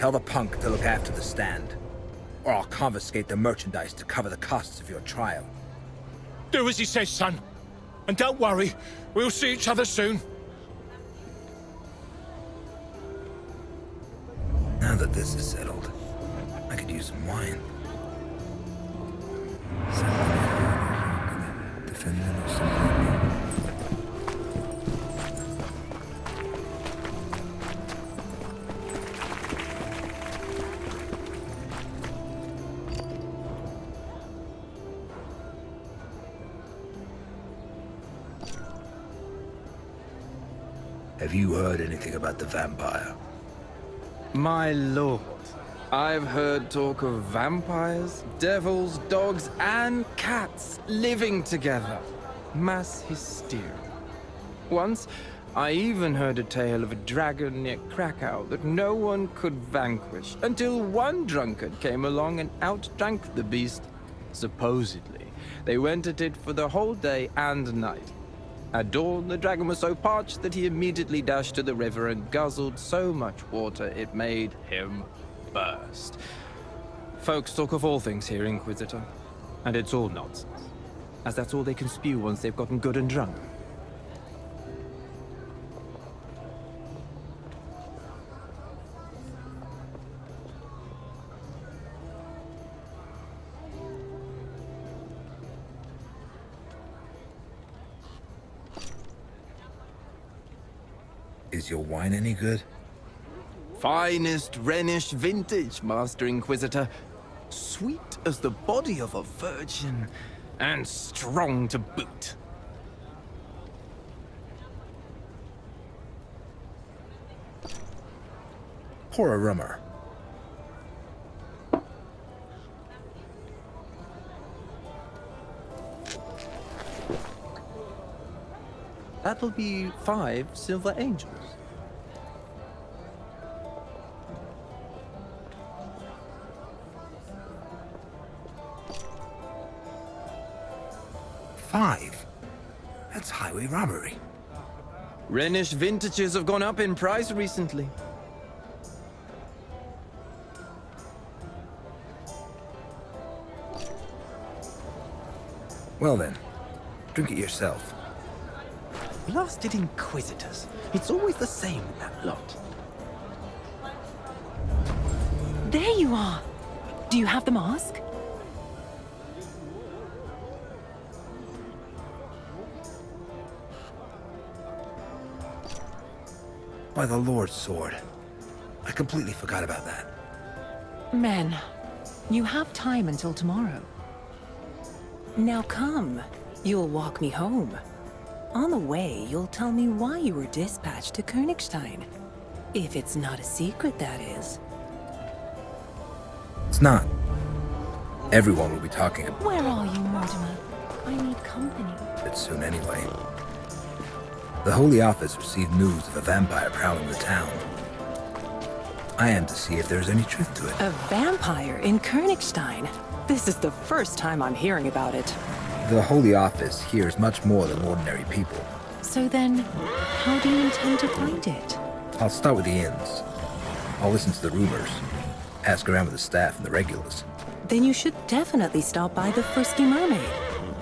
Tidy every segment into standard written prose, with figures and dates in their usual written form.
Tell the punk to look after the stand, or I'll confiscate the merchandise to cover the costs of your trial. Do as he says, son. And don't worry, we'll see each other soon. Now that this is settled, I could use some wine. Have you heard anything about the vampire? My lord, I've heard talk of vampires, devils, dogs, and cats living together. Mass hysteria. Once, I even heard a tale of a dragon near Krakow that no one could vanquish until one drunkard came along and outdrank the beast. Supposedly, they went at it for the whole day and night. At dawn, the dragon was so parched that he immediately dashed to the river and guzzled so much water it made him burst. Folks talk of all things here, Inquisitor, and it's all nonsense, as that's all they can spew once they've gotten good and drunk. Is your wine any good? Finest Rhenish vintage, Master Inquisitor. Sweet as the body of a virgin, and strong to boot. Pour a rummer. That'll be 5 silver angels. $5? That's highway robbery. Rhenish vintages have gone up in price recently. Well then, drink it yourself. Blasted Inquisitors. It's always the same with that lot. There you are. Do you have the mask? By the Lord's sword. I completely forgot about that. Men, you have time until tomorrow. Now come. You'll walk me home. On the way, you'll tell me why you were dispatched to Königstein. If it's not a secret, that is. It's not. Everyone will be talking about Where are you, Mortimer? I need company. it soon anyway. The Holy Office received news of a vampire prowling the town. I am to see if there's any truth to it. A vampire in Königstein? This is the first time I'm hearing about it. The Holy Office hears much more than ordinary people. So then, how do you intend to find it? I'll start with the inns. I'll listen to the rumors. Ask around with the staff and the regulars. Then you should definitely stop by the Frisky Mermaid.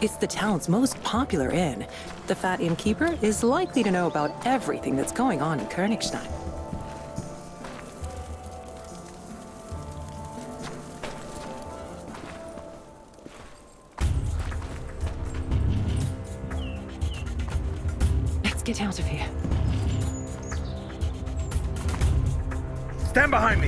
It's the town's most popular inn. The fat innkeeper is likely to know about everything that's going on in Königstein. Let's get out of here. Stand behind me!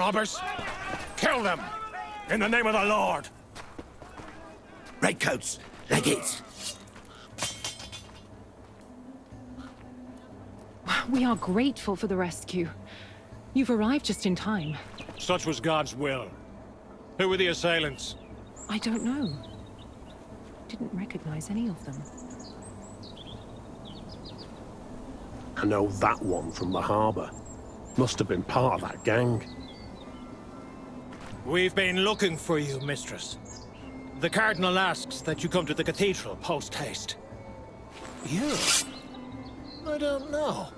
robbers. Kill them! In the name of the Lord! Redcoats, leggates. We are grateful for the rescue. You've arrived just in time. Such was God's will. Who were the assailants? I don't know. Didn't recognize any of them. I know that one from the harbour. Must have been part of that gang. We've been looking for you, mistress. The Cardinal asks that you come to the cathedral post-haste. You? I don't know.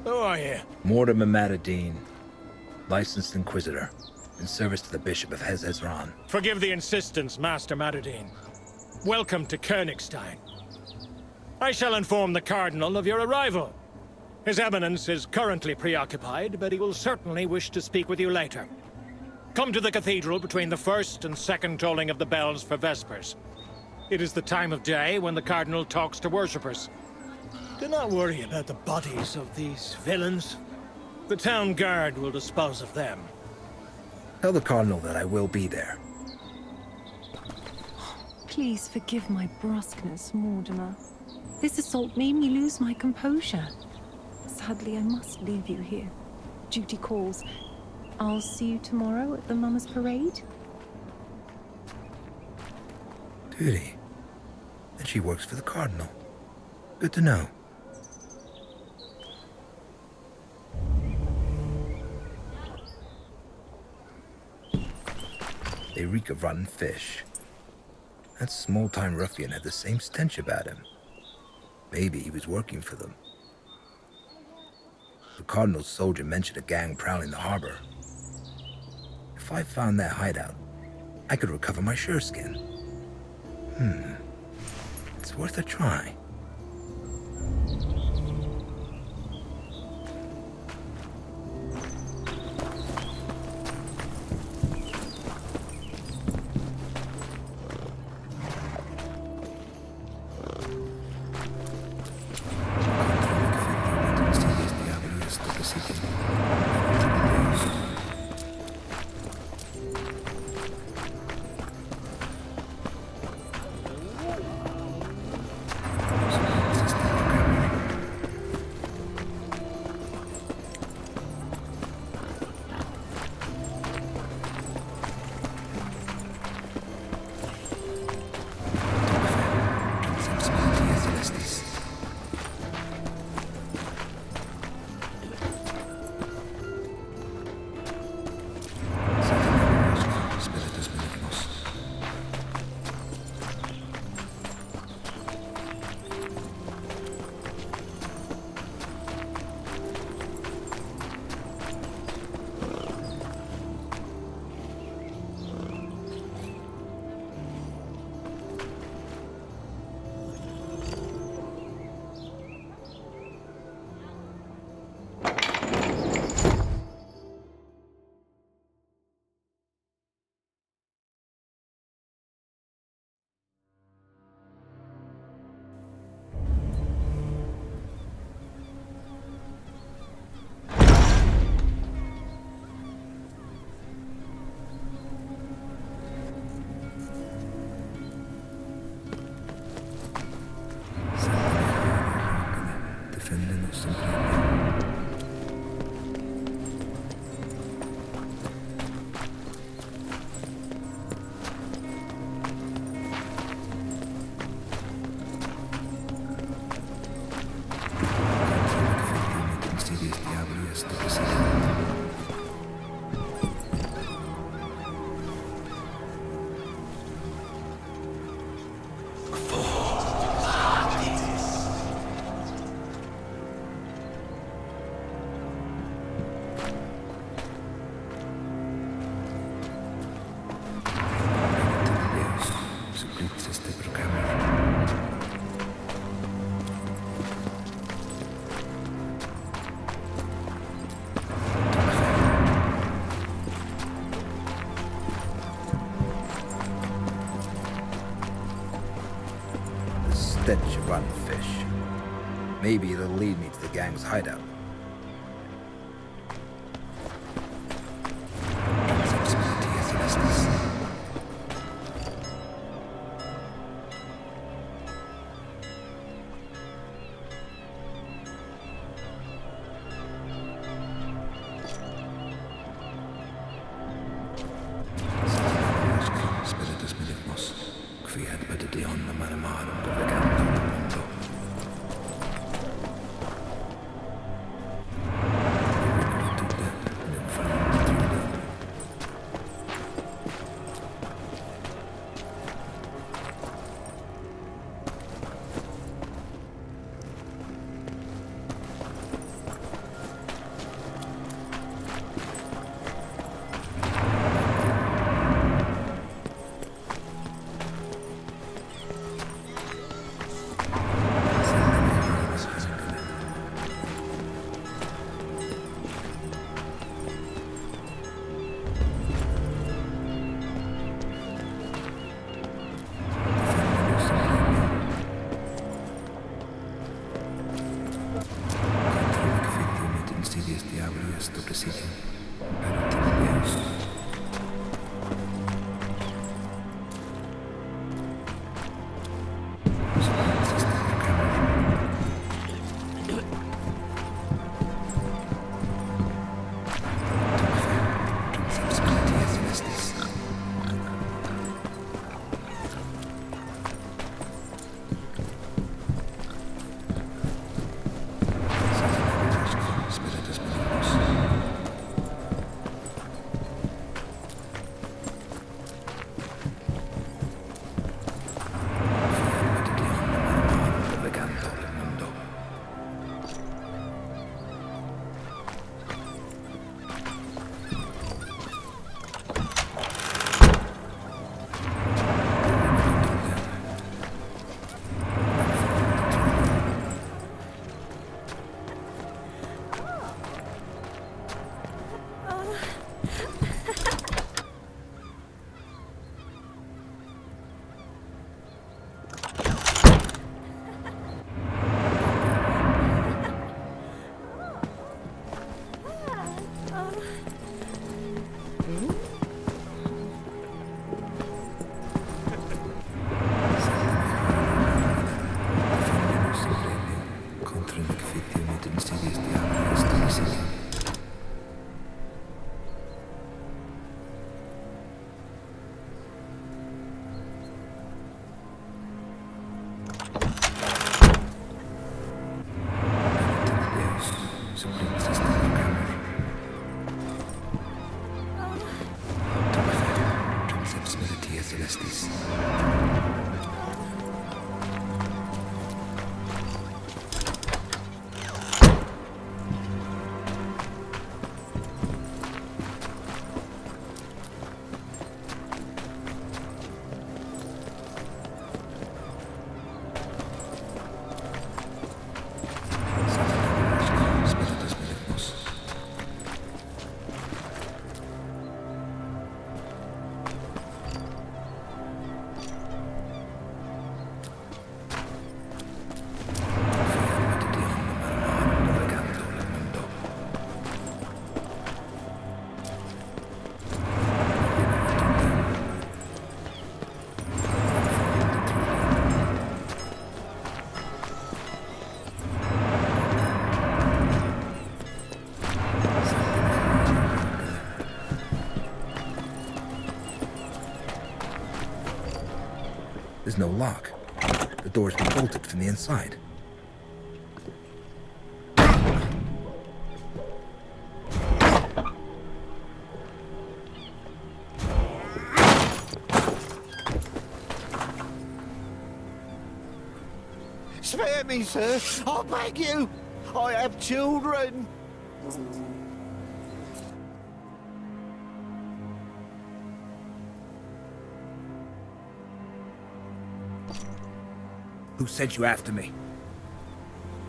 Who are you? Mortimer Matadine, licensed Inquisitor, in service to the Bishop of Hezron. Forgive the insistence, Master Matadine. Welcome to Königstein. I shall inform the Cardinal of your arrival. His Eminence is currently preoccupied, but he will certainly wish to speak with you later. Come to the cathedral between the first and second tolling of the bells for Vespers. It is the time of day when the Cardinal talks to worshippers. Do not worry about the bodies of these villains. The town guard will dispose of them. Tell the Cardinal that I will be there. Please forgive my brusqueness, Mortimer. This assault made me lose my composure. Sadly, I must leave you here. Duty calls. I'll see you tomorrow at the Mama's Parade. Duty. And she works for the Cardinal. Good to know. They reek of rotten fish. That small-time ruffian had the same stench about him. Maybe he was working for them. The Cardinal's soldier mentioned a gang prowling the harbor. If I found that hideout, I could recover my sureskin. It's worth a try. Stench of rotten fish. Maybe it'll lead me to the gang's hideout. There's no lock. The door's been bolted from the inside. Spare me, sir. I beg you. I have children. Who sent you after me?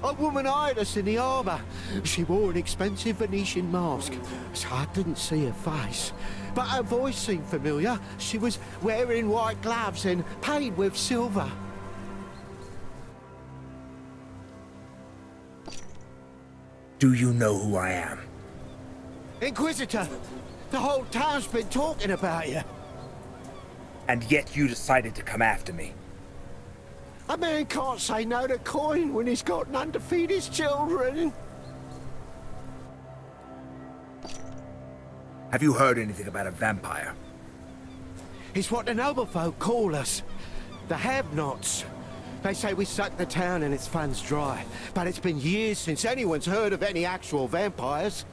A woman eyed us in the harbour. She wore an expensive Venetian mask, so I didn't see her face. But her voice seemed familiar. She was wearing white gloves and paid with silver. Do you know who I am? Inquisitor, the whole town's been talking about you. And yet you decided to come after me. A man can't say no to coin when he's got none to feed his children. Have you heard anything about a vampire? It's what the noble folk call us. The have-nots. They say we suck the town and its funds dry. But it's been years since anyone's heard of any actual vampires.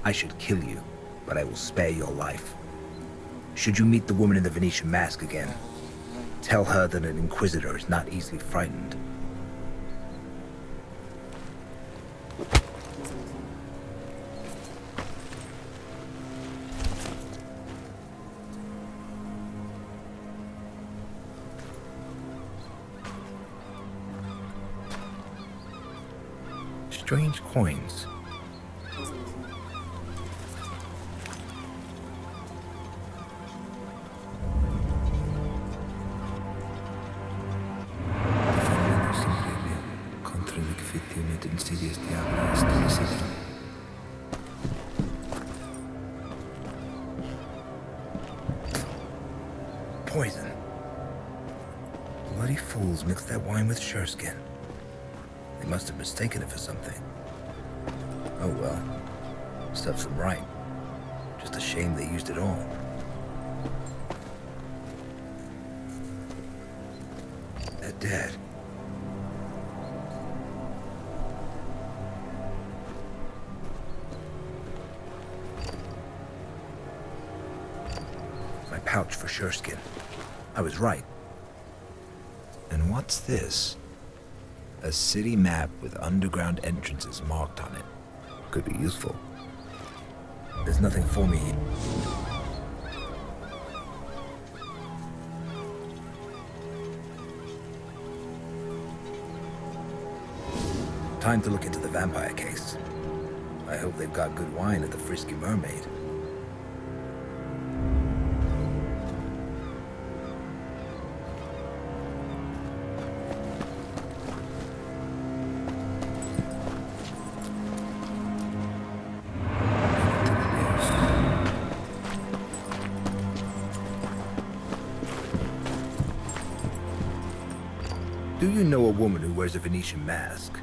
I should kill you, but I will spare your life. Should you meet the woman in the Venetian mask again, tell her that an Inquisitor is not easily frightened. Strange coins. Poison. Bloody fools mixed that wine with sureskin. They must have mistaken it for something. Oh well. Stuff's them right. Just a shame they used it all. They're dead. My pouch for sureskin. I was right. And what's this? A city map with underground entrances marked on it. Could be useful. There's nothing for me here. Time to look into the vampire case. I hope they've got good wine at the Frisky Mermaid. Do you know a woman who wears a Venetian mask?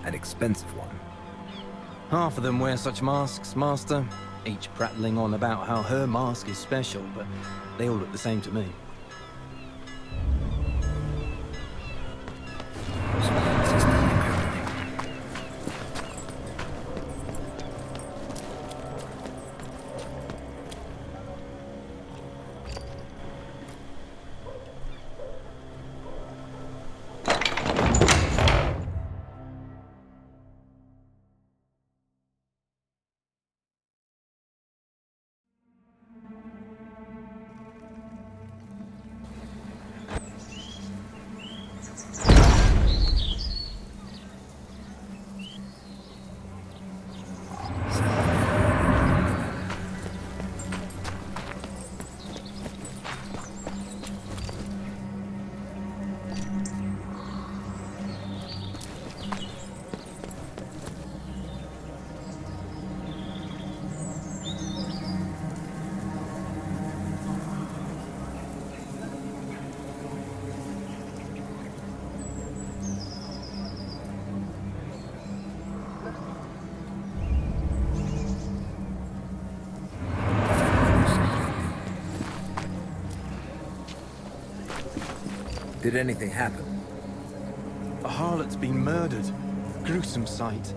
An expensive one. Half of them wear such masks, Master, each prattling on about how her mask is special, but they all look the same to me. Did anything happen? A harlot's been murdered. Gruesome sight.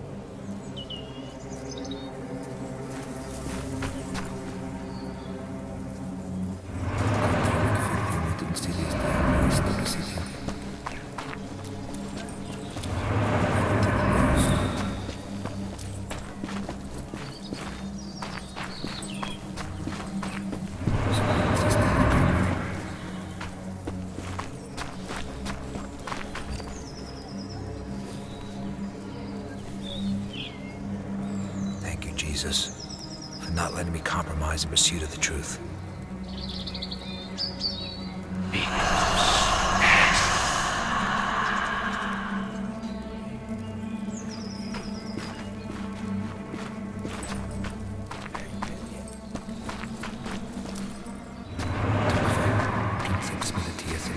Thank you, Jesus, for not letting me compromise in pursuit of the truth.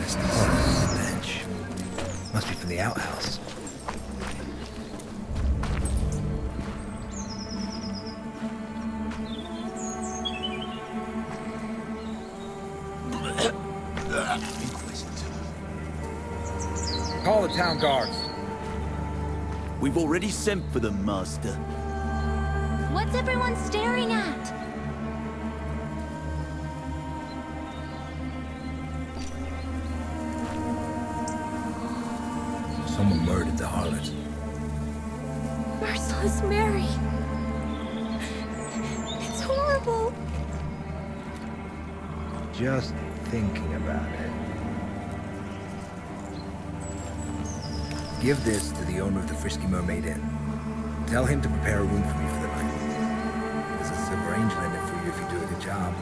Stench. Must be from the outhouse. Inquisitor. Call the town guards. We've already sent for them, Master. What's everyone staring at? Someone murdered the harlot. Merciless Mary. It's horrible. Just thinking about it. Give this to the owner of the Frisky Mermaid Inn. Tell him to prepare a room for me for the night. There's a silver angel in it for you if you do a good job.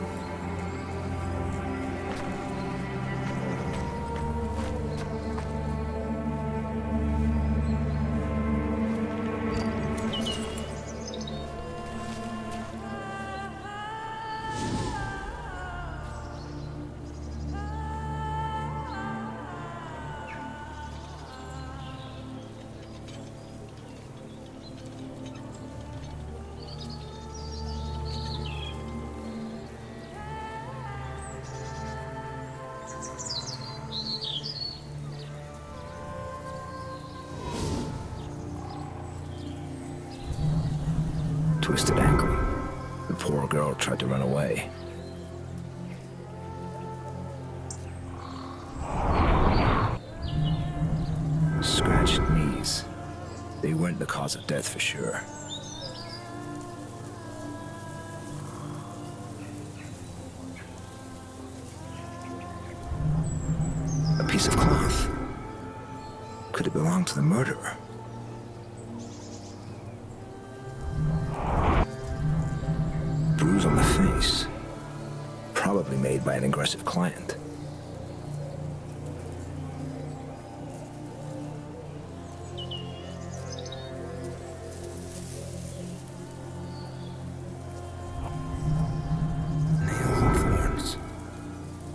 Twisted ankle. The poor girl tried to run away. Scratched knees. They weren't the cause of death for sure. A piece of cloth. Could it belong to the murderer? Bruise on the face. Probably made by an aggressive client. Nails and thorns.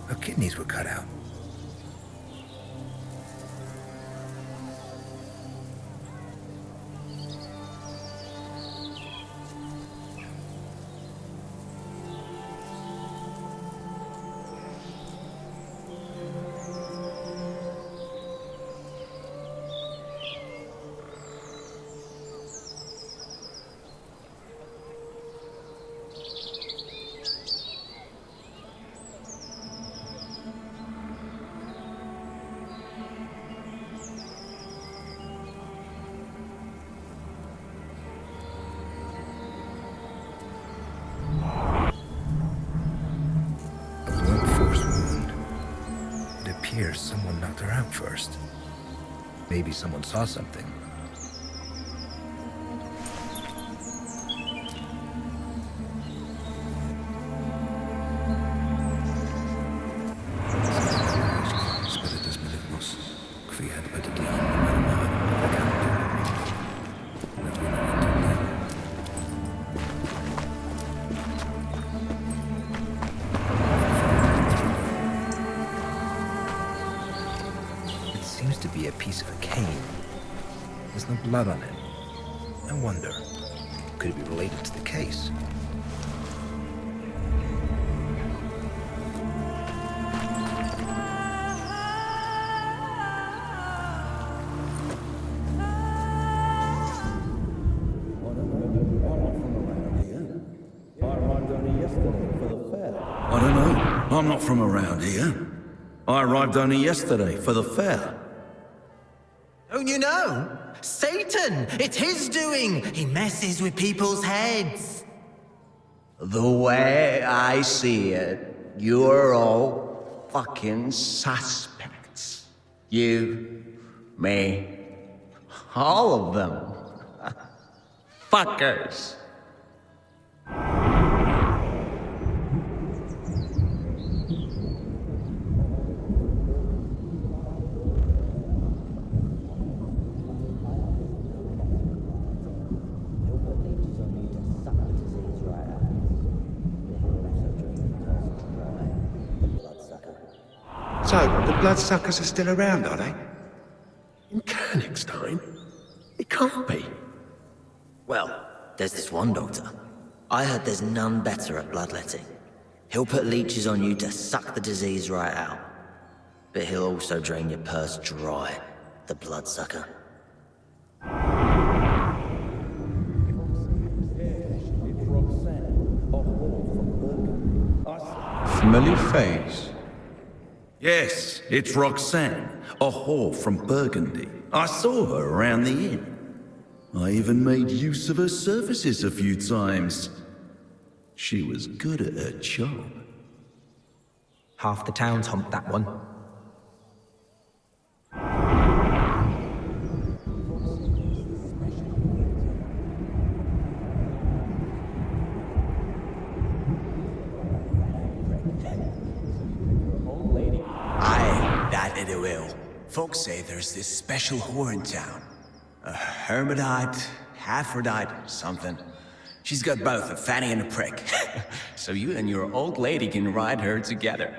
Her kidneys were cut out. Someone knocked her out first. Maybe someone saw something. Seems to be a piece of a cane. There's no blood on it. I wonder, could it be related to the case? I'm not from around here. I arrived only yesterday for the fair. Don't you know? Satan! It's his doing! He messes with people's heads. The way I see it, you're all fucking suspects. You, me, all of them. Fuckers. So, the bloodsuckers are still around, are they? In Königstein? It can't be. Well, there's this one doctor. I heard there's none better at bloodletting. He'll put leeches on you to suck the disease right out. But he'll also drain your purse dry, the bloodsucker. Familiar face. Yes, it's Roxanne, a whore from Burgundy. I saw her around the inn. I even made use of her services a few times. She was good at her job. Half the town's humped that one. It will. Folks say there's this special whore in town. A hermitite, Aphrodite, something. She's got both a fanny and a prick. So you and your old lady can ride her together.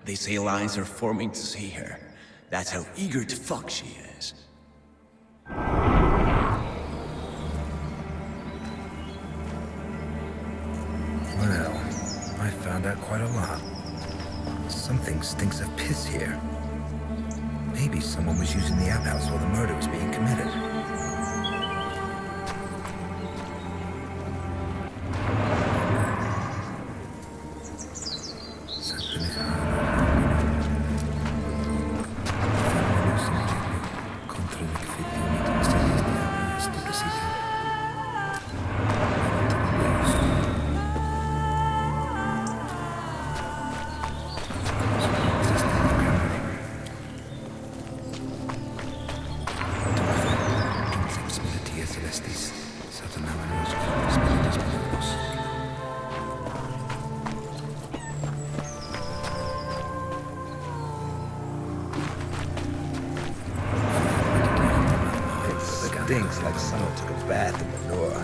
They say lines are forming to see her. That's how eager to fuck she is. Well, I found out quite a lot. Something stinks of piss here. Maybe someone was using the outhouse while the murder was being committed. Stinks like someone took a bath in manure.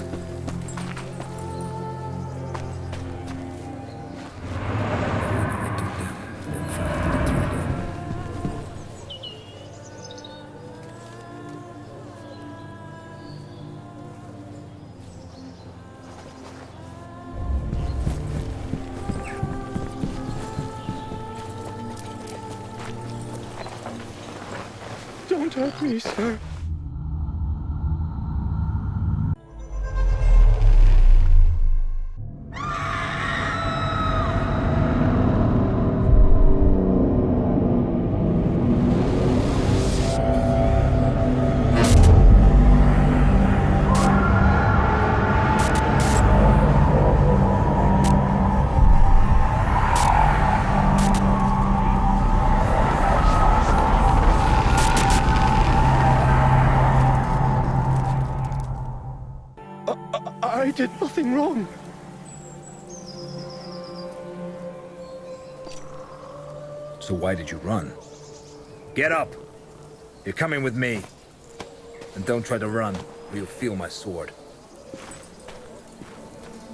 Don't hurt me, sir. I did nothing wrong. So why did you run? Get up! You're coming with me. And don't try to run, or you'll feel my sword.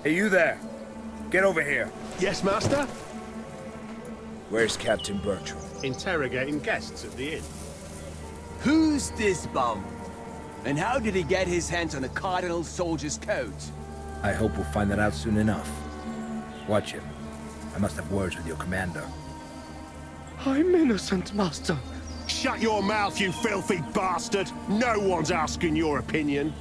Hey, you there! Get over here! Yes, master? Where's Captain Bertram? Interrogating guests at the inn. Who's this bum? And how did he get his hands on a cardinal soldier's coat? I hope we'll find that out soon enough. Watch him. I must have words with your commander. I'm innocent, master. Shut your mouth, you filthy bastard! No one's asking your opinion.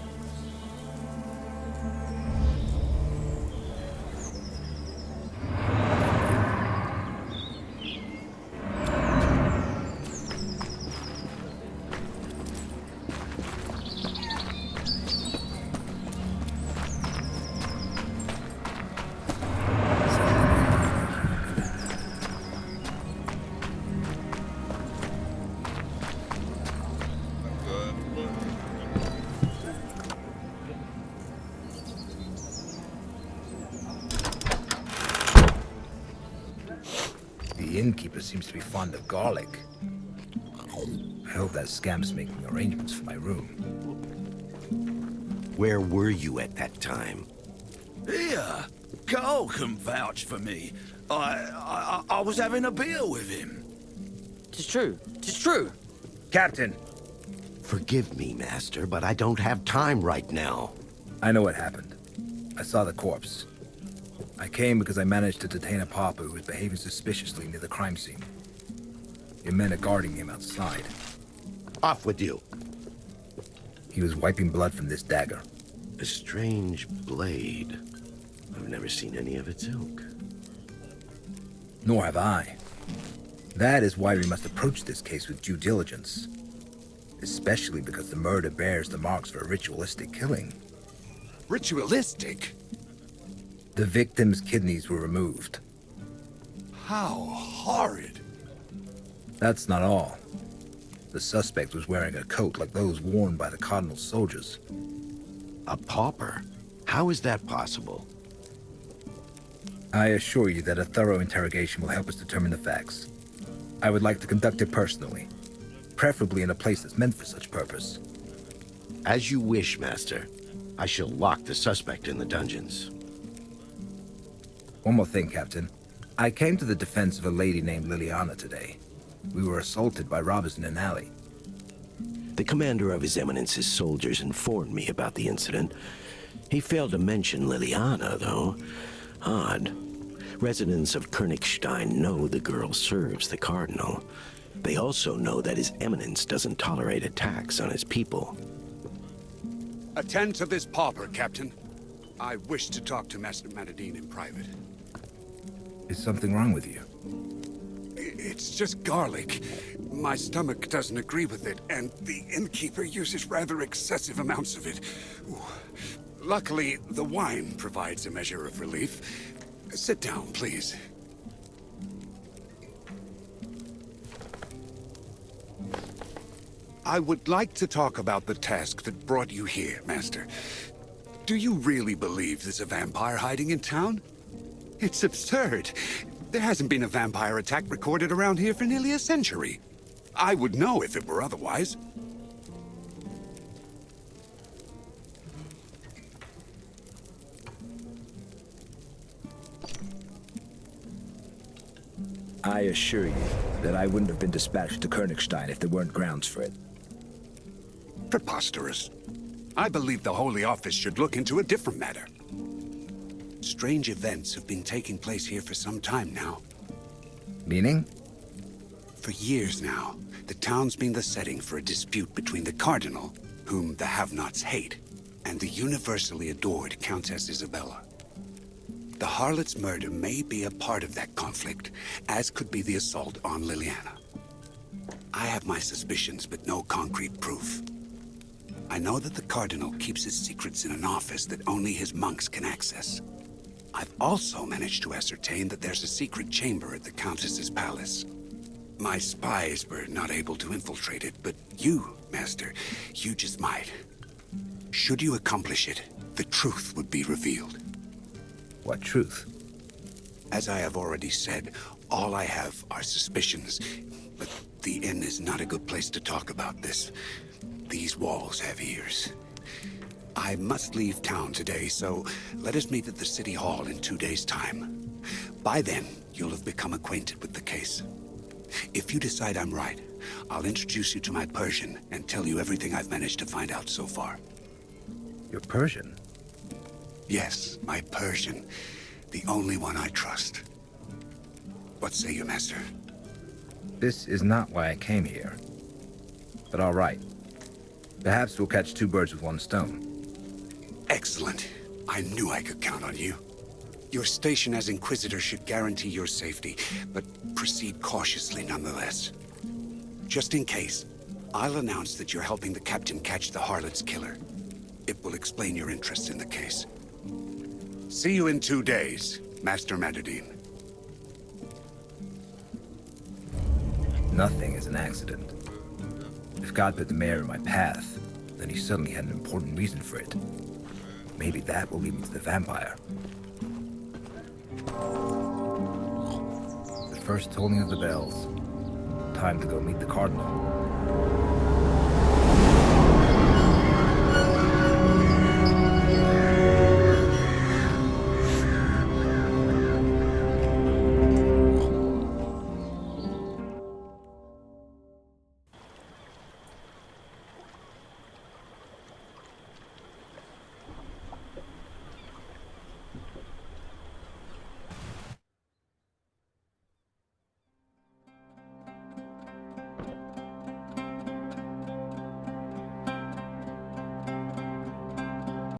The innkeeper seems to be fond of garlic. I hope that scamp's making arrangements for my room. Where were you at that time? Here, Carl can vouch for me. I was having a beer with him. Tis true. Tis true. Captain! Forgive me, Master, but I don't have time right now. I know what happened. I saw the corpse. I came because I managed to detain a pauper who was behaving suspiciously near the crime scene. Your men are guarding him outside. Off with you. He was wiping blood from this dagger. A strange blade. I've never seen any of its ilk. Nor have I. That is why we must approach this case with due diligence. Especially because the murder bears the marks for a ritualistic killing. Ritualistic? The victim's kidneys were removed. How horrid. That's not all. The suspect was wearing a coat like those worn by the Cardinal's soldiers. A pauper? How is that possible? I assure you that a thorough interrogation will help us determine the facts. I would like to conduct it personally, preferably in a place that's meant for such purpose. As you wish, Master. I shall lock the suspect in the dungeons. One more thing, Captain. I came to the defense of a lady named Liliana today. We were assaulted by robbers in an alley. The commander of His Eminence's soldiers informed me about the incident. He failed to mention Liliana, though. Odd. Residents of Königstein know the girl serves the Cardinal. They also know that His Eminence doesn't tolerate attacks on his people. Attend to this pauper, Captain. I wish to talk to Master Matadine in private. Is something wrong with you? It's just garlic. My stomach doesn't agree with it, and the innkeeper uses rather excessive amounts of it. Ooh. Luckily, the wine provides a measure of relief. Sit down, please. I would like to talk about the task that brought you here, Master. Do you really believe there's a vampire hiding in town? It's absurd. There hasn't been a vampire attack recorded around here for nearly a century. I would know if it were otherwise. I assure you that I wouldn't have been dispatched to Königstein if there weren't grounds for it. Preposterous. I believe the Holy Office should look into a different matter. Strange events have been taking place here for some time now. Meaning? For years now, the town's been the setting for a dispute between the Cardinal, whom the have-nots hate, and the universally adored Countess Isabella. The harlot's murder may be a part of that conflict, as could be the assault on Liliana. I have my suspicions, but no concrete proof. I know that the Cardinal keeps his secrets in an office that only his monks can access. I've also managed to ascertain that there's a secret chamber at the Countess's palace. My spies were not able to infiltrate it, but you, Master, you just might. Should you accomplish it, the truth would be revealed. What truth? As I have already said, all I have are suspicions, but the inn is not a good place to talk about this. These walls have ears. I must leave town today, so let us meet at the City Hall in 2 days' time. By then, you'll have become acquainted with the case. If you decide I'm right, I'll introduce you to my Persian and tell you everything I've managed to find out so far. Your Persian? Yes, my Persian. The only one I trust. What say you, Master? This is not why I came here. But all right. Perhaps we'll catch two birds with one stone. Excellent. I knew I could count on you. Your station as Inquisitor should guarantee your safety, but proceed cautiously nonetheless. Just in case, I'll announce that you're helping the captain catch the harlot's killer. It will explain your interest in the case. See you in 2 days, Master Matadine. Nothing is an accident. If God put the mayor in my path, then he suddenly had an important reason for it. Maybe that will lead me to the vampire. The first tolling of the bells. Time to go meet the Cardinal.